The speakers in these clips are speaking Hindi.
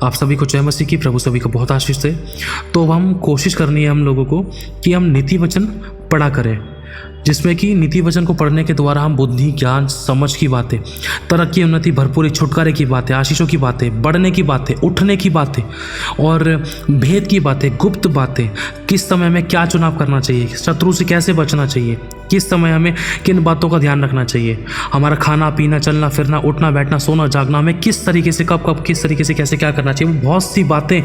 आप सभी को जय मसीह की। प्रभु सभी को बहुत आशीष दे। तो हम कोशिश करनी है हम लोगों को कि हम नीति वचन पढ़ा करें, जिसमें कि नीति वचन को पढ़ने के द्वारा हम बुद्धि, ज्ञान, समझ की बातें, तरक्की, उन्नति, भरपूरी, छुटकारे की बातें, आशीषों की बातें, बढ़ने की बातें, उठने की बातें और भेद की बातें, गुप्त बातें, किस समय में क्या चुनाव करना चाहिए, शत्रु से कैसे बचना चाहिए, किस समय हमें किन बातों का ध्यान रखना चाहिए, हमारा खाना पीना, चलना फिरना, उठना बैठना, सोना जागना, हमें किस तरीके से कब कब किस तरीके से कैसे क्या करना चाहिए, वो बहुत सी बातें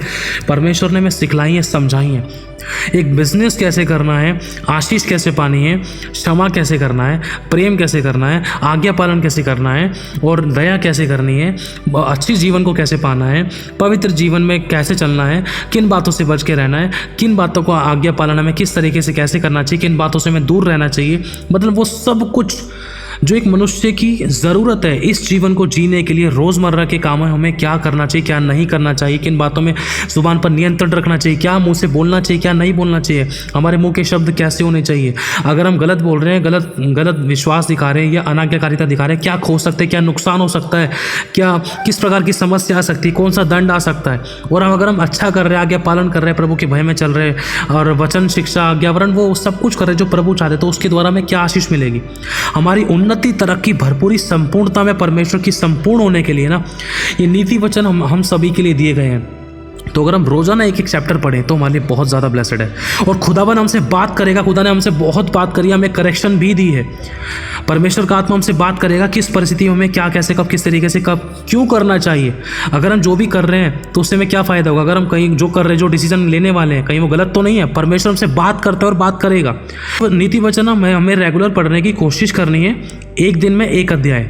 परमेश्वर ने हमें सिखलाई हैं, समझाई हैं। एक बिजनेस कैसे करना है, आशीष कैसे पानी है, क्षमा कैसे करना है, प्रेम कैसे करना है, आज्ञा पालन कैसे करना है और दया कैसे करनी है, अच्छी जीवन को कैसे पाना है, पवित्र जीवन में कैसे चलना है, किन बातों से बच के रहना है, किन बातों को आज्ञा पालन में किस तरीके से कैसे करना चाहिए, किन बातों से हमें दूर रहना चाहिए। मतलब वो सब कुछ जो एक मनुष्य की ज़रूरत है इस जीवन को जीने के लिए, रोज़मर्रा के कामों में हमें क्या करना चाहिए, क्या नहीं करना चाहिए, किन बातों में ज़ुबान पर नियंत्रण रखना चाहिए, क्या मुंह से बोलना चाहिए, क्या नहीं बोलना चाहिए, हमारे मुंह के शब्द कैसे होने चाहिए, अगर हम गलत बोल रहे हैं, गलत विश्वास दिखा रहे हैं या अनाज्ञाकारिता दिखा रहे हैं, क्या खो सकते हैं, क्या नुकसान हो सकता है, क्या किस प्रकार की समस्या आ सकती है, कौन सा दंड आ सकता है। और अगर हम अच्छा कर रहे हैं, आज्ञा पालन कर रहे हैं, प्रभु के भय में चल रहे हैं और वचन, शिक्षा, आज्ञावरण वो सब कुछ कर रहे हैं जो प्रभु चाहते, तो उसके द्वारा हमें क्या आशीष मिलेगी। हमारी उन्नति, तरक्की, भरपूरी, संपूर्णता में परमेश्वर की संपूर्ण होने के लिए ना ये नीति वचन हम सभी के लिए दिए गए हैं। तो अगर हम रोजाना एक एक चैप्टर पढ़ें तो हमारे लिए बहुत ज़्यादा ब्लेसड है। और खुदावन हमसे बात करेगा, खुदा ने हमसे बहुत बात करी, हमें करेक्शन भी दी है। परमेश्वर का आत्मा हमसे बात करेगा किस परिस्थिति में हमें क्या, कैसे, कब, किस तरीके से, कब, क्यों करना चाहिए। अगर हम जो भी कर रहे हैं तो उससे हमें क्या फ़ायदा होगा। अगर हम कहीं जो कर रहे हैं, जो डिसीजन लेने वाले हैं, कहीं वो गलत तो नहीं है। परमेश्वर हमसे बात करता है और बात करेगा। तो नीति वचन हमें रेगुलर पढ़ने की कोशिश करनी है, एक दिन में एक अध्याय।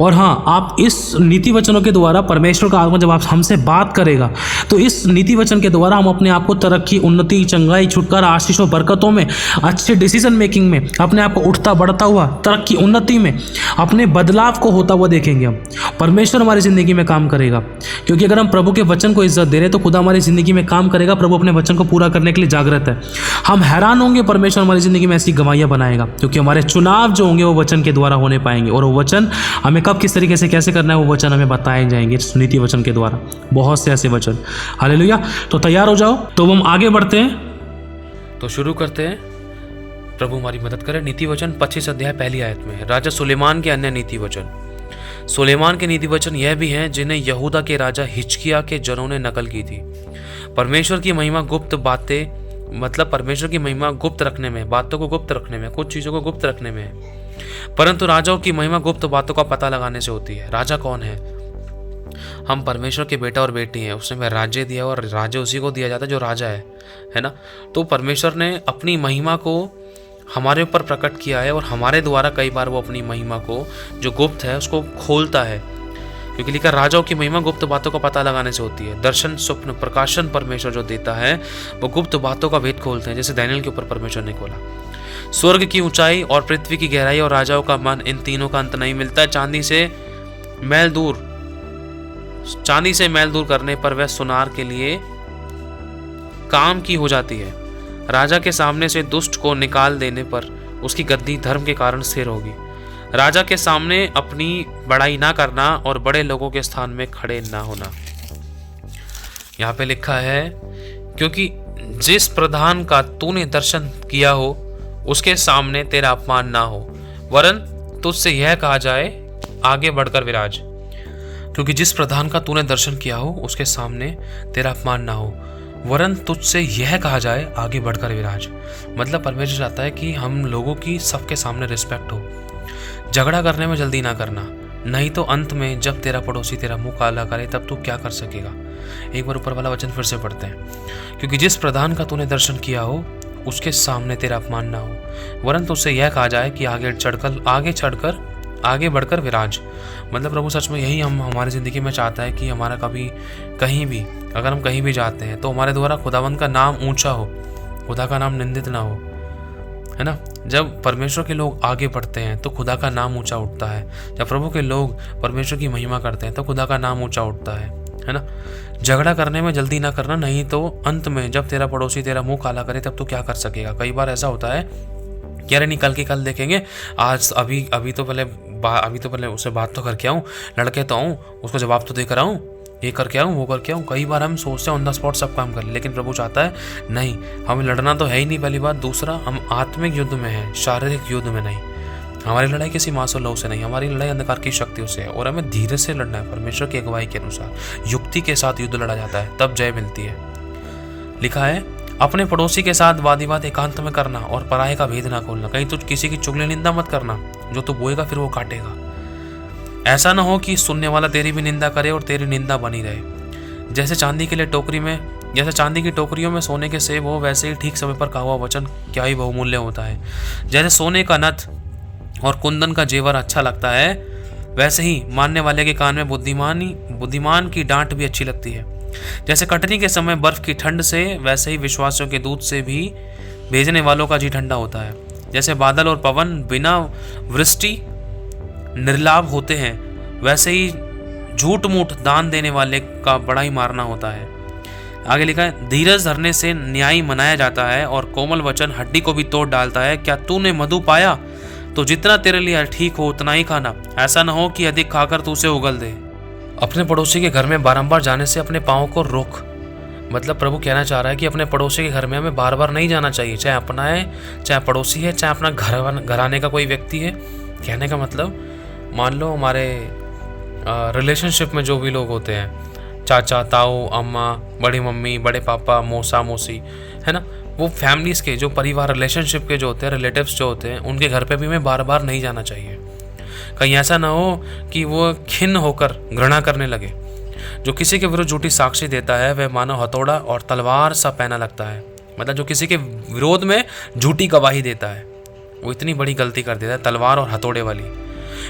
और हाँ, आप इस नीति वचनों के द्वारा परमेश्वर का आत्मा जब आप हमसे बात करेगा तो इस नीति वचन के द्वारा हम अपने आप को तरक्की, उन्नति, चंगाई, छुटकारा, आशीष और बरकतों में, अच्छे डिसीजन मेकिंग में, अपने आप को उठता बढ़ता हुआ तरक्की, उन्नति में, अपने बदलाव को होता हुआ देखेंगे हम। परमेश्वर हमारी ज़िंदगी में काम करेगा, क्योंकि अगर हम प्रभु के वचन को इज्जत दे रहे हैं तो खुदा हमारी ज़िंदगी में काम करेगा। प्रभु अपने वचन को पूरा करने के लिए जागृत है। हम हैरान होंगे परमेश्वर हमारी ज़िंदगी में ऐसी गवाहियाँ बनाएगा, क्योंकि हमारे चुनाव जो होंगे वो वचन के द्वारा होने पाएंगे। और वो वचन हमें कब, किस तरीके से, कैसे करना है, वो वचन हमें बताए जाएंगे नीति वचन के द्वारा। बहुत से ऐसे वचन। हालेलुया। तो तैयार हो जाओ, तो हम आगे बढ़ते हैं। तो शुरू करते हैं। प्रभु हमारी मदद करे। नीति वचन 25 अध्याय पहली आयत में राजा सुलेमान के अन्य नीति वचन। सुलेमान के नीति वचन यह भी हैं जिन्हें यहूदा के राजा हिजकिय्याह के जनों ने नकल की थी। परमेश्वर की महिमा गुप्त बातें, मतलब परमेश्वर की महिमा गुप्त रखने में, बातों को गुप्त रखने में, कुछ चीज़ों को गुप्त रखने में है। परंतु राजाओं की महिमा गुप्त बातों का पता लगाने से होती है। राजा कौन है? हम परमेश्वर के बेटा और बेटी हैं। उसने हमें राज्य दिया और राज्य उसी को दिया जाता है जो राजा है ना। तो परमेश्वर ने अपनी महिमा को हमारे ऊपर प्रकट किया है और हमारे द्वारा कई बार वो अपनी महिमा को जो गुप्त है उसको खोलता है, क्योंकि लिखा राजाओं की महिमा गुप्त बातों का पता लगाने से होती है। दर्शन, स्वप्न, प्रकाशन परमेश्वर जो देता है वो गुप्त बातों का भेद खोलते हैं, जैसे दानियेल के ऊपर परमेश्वर ने खोला। स्वर्ग की ऊंचाई और पृथ्वी की गहराई और राजाओं का मन, इन तीनों का अंत नहीं मिलता है। चांदी से मैल दूर करने पर वह सुनार के लिए काम की हो जाती है। राजा के सामने से दुष्ट को निकाल देने पर उसकी गद्दी धर्म के कारण स्थिर होगी। राजा के सामने अपनी बड़ाई ना करना और बड़े लोगों के स्थान में खड़े ना होना। यहाँ पे लिखा है, क्योंकि जिस प्रधान का तूने दर्शन किया हो उसके सामने तेरा अपमान ना हो, वरन तुझसे यह कहा जाए आगे बढ़कर विराज। क्योंकि जिस प्रधान का तूने दर्शन किया हो उसके सामने तेरा अपमान ना हो, वरन तुझसे यह कहा जाए आगे बढ़कर विराज। मतलब परमेश्वर चाहता है कि हम लोगों की सबके सामने रिस्पेक्ट हो। झगड़ा करने में जल्दी ना करना, नहीं तो अंत में जब तेरा पड़ोसी तेरा मुंह काला करे तब तू क्या कर सकेगा। एक बार ऊपर वाला वचन फिर से पढ़ते हैं। क्योंकि जिस प्रधान का तूने दर्शन किया हो उसके सामने तेरा अपमान ना हो, वरन तुझसे यह कहा जाए कि आगे बढ़कर विराज। मतलब प्रभु सच में यही हम हमारी ज़िंदगी में चाहता है कि हमारा कभी कहीं भी, अगर हम कहीं भी जाते हैं तो हमारे द्वारा खुदावंद का नाम ऊंचा हो, खुदा का नाम निंदित ना हो, है ना। जब परमेश्वर के लोग आगे बढ़ते हैं तो खुदा का नाम ऊंचा उठता है। जब प्रभु के लोग परमेश्वर की महिमा करते हैं तो खुदा का नाम ऊंचा उठता है ना। झगड़ा करने में जल्दी ना करना, नहीं तो अंत में जब तेरा पड़ोसी तेरा मुंह काला करे तब तो क्या कर सकेगा। कई बार ऐसा होता है कि अरे निकल के कल देखेंगे, आज अभी तो पहले उससे बात तो करके आऊँ, लड़के तो आऊँ, उसको जवाब तो देकर आऊँ, ये करके आऊँ, वो करके आऊँ। कई बार हम सोचते हैं ऑन द स्पॉट सब काम कर, लेकिन प्रभु चाहता है नहीं, हमें लड़ना तो है ही नहीं, पहली बात। दूसरा, हम आत्मिक युद्ध में हैं, शारीरिक युद्ध में नहीं। हमारी लड़ाई किसी मांस और लहू से नहीं, हमारी लड़ाई अंधकार की शक्तियों से है, और हमें धीरे से लड़ना है। परमेश्वर की अगुवाई के अनुसार युक्ति के साथ युद्ध लड़ा जाता है, तब जय मिलती है। लिखा है, अपने पड़ोसी के साथ वाद विवाद एकांत में करना और पराये का भेद ना खोलना। कहीं तुझ किसी की चुगली निंदा मत करना, जो तू बोएगा फिर वो काटेगा। ऐसा ना हो कि सुनने वाला तेरी भी निंदा करे और तेरी निंदा बनी रहे। जैसे चांदी के लिए जैसे चांदी की टोकरियों में सोने के सेब हो, वैसे ही ठीक समय पर कहा हुआ वचन क्या ही बहुमूल्य होता है। जैसे सोने का नथ और कुंदन का जेवर अच्छा लगता है, वैसे ही मानने वाले के कान में बुद्धिमान की डांट भी अच्छी लगती है। जैसे कटनी के समय बर्फ की ठंड से, वैसे ही विश्वासियों के दूध से भी भेजने वालों का जी ठंडा होता है। जैसे बादल और पवन बिना वृष्टि निर्लाभ होते हैं, वैसे ही झूठ मूठ दान देने वाले का बड़ा ही मारना होता है। आगे लिखा है, धीरज धरने से न्याय मनाया जाता है और कोमल वचन हड्डी को भी तोड़ डालता है। क्या तूने मधु पाया तो जितना तेरे लिए ठीक हो उतना ही खाना, ऐसा न हो कि अधिक खाकर तू उसे उगल दे। अपने पड़ोसी के घर में बारंबार जाने से अपने पाँव को रोक। मतलब प्रभु कहना चाह रहा है कि अपने पड़ोसी के घर में हमें बार बार नहीं जाना चाहिए, चाहे अपना है, चाहे पड़ोसी है, चाहे अपना घराने का कोई व्यक्ति है। कहने का मतलब, मान लो हमारे रिलेशनशिप में जो भी लोग होते हैं, चाचा, ताऊ, अम्मा, बड़ी मम्मी, बड़े पापा, मौसा, मौसी, है ना, वो फैमिलीज़ के जो परिवार रिलेशनशिप के जो होते हैं, रिलेटिव्स जो होते हैं, उनके घर पे भी हमें बार बार नहीं जाना चाहिए। कहीं ऐसा ना हो कि वो खिन्न होकर घृणा करने लगे। जो किसी के विरुद्ध झूठी साक्षी देता है वह मानो हथौड़ा और तलवार सा पहना लगता है। मतलब जो किसी के विरोध में झूठी गवाही देता है, वो इतनी बड़ी गलती कर देता है, तलवार और हथौड़े वाली।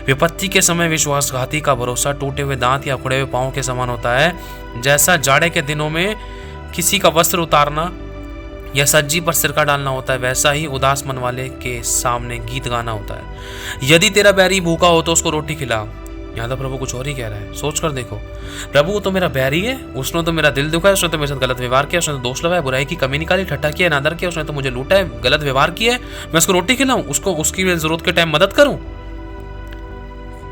विपत्ति के समय विश्वासघाती का भरोसा टूटे हुए दांत या उखड़े हुए पांव के समान होता है। जैसा जाड़े के दिनों में किसी का वस्त्र उतारना या सज्जी पर सिरका डालना होता है, वैसा ही उदास मन वाले के सामने गीत गाना होता है। यदि तेरा बैरी भूखा हो तो उसको रोटी खिला। यहाँ तो प्रभु कुछ और ही कह रहा है, सोच कर देखो। प्रभु तो मेरा बैरी है, उसने तो मेरा दिल दुखा है, उसने तो मेरे साथ गलत व्यवहार किया, उसने तो दोष लगाया, बुराई की कमी निकाली, ठट्ठा किया, नादर किया, उसने तो मुझे लूटा है, गलत व्यवहार किया है। मैं उसको रोटी खिलाऊं, उसको उसकी जरूरत के टाइम मदद करूं?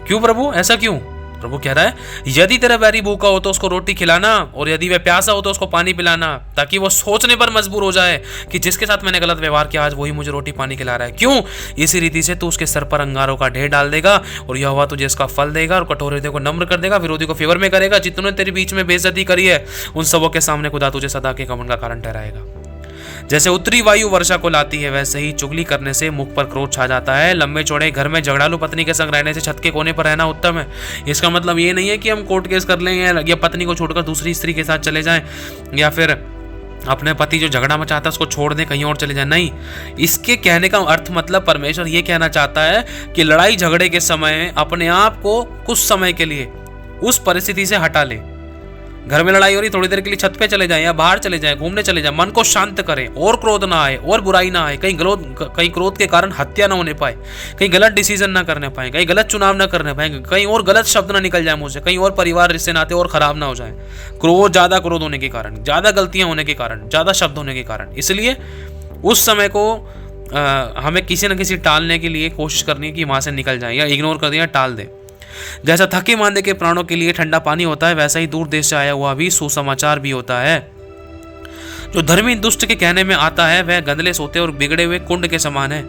क्यों प्रभु, ऐसा क्यों? प्रभु कह रहा है, यदि तेरा बैरी भूखा हो तो उसको रोटी खिलाना, और यदि वह प्यासा हो तो उसको पानी पिलाना, ताकि वो सोचने पर मजबूर हो जाए कि जिसके साथ मैंने गलत व्यवहार किया आज वही मुझे रोटी पानी खिला रहा है। क्यों? इसी रीति से तू उसके सर पर अंगारों का ढेर डाल देगा और यहोवा तुझे इसका फल देगा और कठोर हृदय को नम्र कर देगा, विरोधी को फेवर में करेगा। जितने तेरे बीच में बेइज्जती करी है उन सबों के सामने खुदा तुझे सदा के घमंड का कारण ठहराएगा। जैसे उत्तरी वायु वर्षा को लाती है, वैसे ही चुगली करने से मुख पर क्रोध छा जाता है। लंबे चौड़े घर में झगड़ालू पत्नी के संग रहने से छत के कोने पर रहना उत्तम है। इसका मतलब ये नहीं है कि हम कोर्ट केस कर लेंगे या पत्नी को छोड़कर दूसरी स्त्री के साथ चले जाएं, या फिर अपने पति जो झगड़ा मचाता है उसको छोड़ दें, कहीं और चले जाएं। नहीं, इसके कहने का अर्थ मतलब परमेश्वर ये कहना चाहता है कि लड़ाई झगड़े के समय अपने आप को कुछ समय के लिए उस परिस्थिति से हटा ले। घर में लड़ाई हो रही, थोड़ी देर के लिए छत पे चले जाएं या बाहर चले जाएं, घूमने चले जाएं, मन को शांत करें, और क्रोध ना आए और बुराई ना आए, कहीं क्रोध के कारण हत्या ना होने पाए, कहीं गलत डिसीजन ना करने पाए, कहीं गलत चुनाव ना करने पाए, कहीं और गलत शब्द ना निकल जाए मुझसे, कहीं और परिवार रिश्ते नाते और खराब ना हो जाए। ज्यादा क्रोध होने के कारण, ज्यादा गलतियां होने के कारण, ज्यादा शब्द होने के कारण। इसलिए उस समय को हमें किसी न किसी टालने के लिए कोशिश करनी है कि वहां से निकल जाए या इग्नोर कर दिया, टाल दे। जैसा थके मांदे के प्राणों के लिए ठंडा पानी होता है, वैसा ही दूर देश से आया हुआ भी सुसमाचार भी होता है। जो धर्मी दुष्ट के कहने में आता है वह गंदले सोते और बिगड़े हुए कुंड के समान है।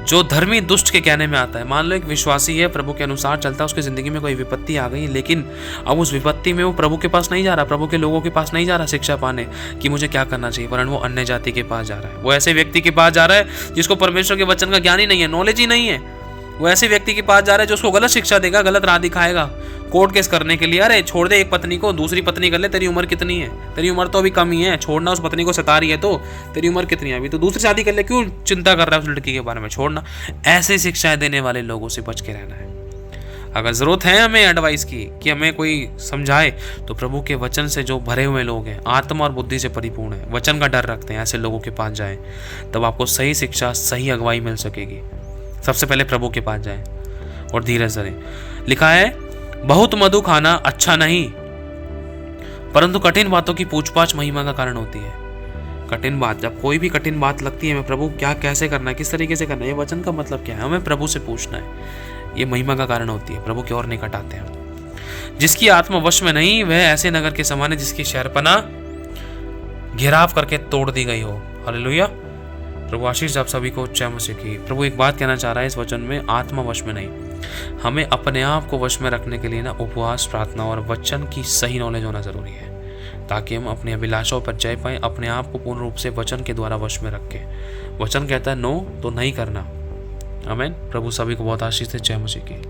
जो धर्मी दुष्ट के कहने में आता है, मान लो एक विश्वासी है, प्रभु के अनुसार चलता है, उसकी जिंदगी में कोई विपत्ति आ गई, लेकिन अब उस विपत्ति में वो प्रभु के पास नहीं जा रहा, प्रभु के लोगों के पास नहीं जा रहा शिक्षा पाने कि मुझे क्या करना चाहिए, वरन वो अन्य जाति के पास जा रहा है। वो ऐसे व्यक्ति के पास जा रहा है जिसको परमेश्वर के वचन का ज्ञान ही नहीं है, नॉलेज ही नहीं है। वो ऐसे व्यक्ति के पास जा रहा है जो उसको गलत शिक्षा देगा, गलत राह दिखाएगा, कोर्ट केस करने के लिए। अरे छोड़ दे एक पत्नी को, दूसरी पत्नी कर ले, तेरी उम्र कितनी है, तेरी उम्र तो अभी कम ही है, छोड़ना। उस पत्नी को सता रही है तो तेरी उम्र कितनी है, अभी तो दूसरी शादी कर ले, क्यों चिंता कर रहा है उस लड़की के बारे में, छोड़ना। ऐसे शिक्षाएं देने वाले लोगों से बच के रहना है। अगर जरूरत है हमें एडवाइस की कि हमें कोई समझाए, तो प्रभु के वचन से जो भरे हुए लोग हैं, आत्मा और बुद्धि से परिपूर्ण है, वचन का डर रखते हैं, ऐसे लोगों के पास जाएं, तब आपको सही शिक्षा, सही अगुवाई मिल सकेगी। सबसे पहले प्रभु के पास जाएं और धीरज धरें। लिखा है, बहुत मधु खाना अच्छा नहीं, परंतु कठिन बातों की पूछपाछ महिमा का कारण होती है। कठिन बात, जब कोई भी कठिन बात लगती है, मैं प्रभु क्या कैसे करना है, किस तरीके से करना है, ये वचन का मतलब क्या है, हमें प्रभु से पूछना है, ये महिमा का कारण होती है। प्रभु की ओर नहीं कटाते हैं। जिसकी आत्मा वश में नहीं वह ऐसे नगर के समान है जिसकी शहरपना घेराव करके तोड़ दी गई हो। हालेलुया। प्रभु आशीष आप सभी को जय मसीह की। प्रभु एक बात कहना चाह रहा है इस वचन में, आत्मा वश में नहीं। हमें अपने आप को वश में रखने के लिए ना उपवास, प्रार्थना और वचन की सही नॉलेज होना जरूरी है, ताकि हम अपनी अभिलाषाओं पर जय पाएं, अपने आप को पूर्ण रूप से वचन के द्वारा वश में रखें। वचन कहता है नो तो नहीं करना। आमीन। प्रभु सभी को बहुत आशीष है। जय मसीह की।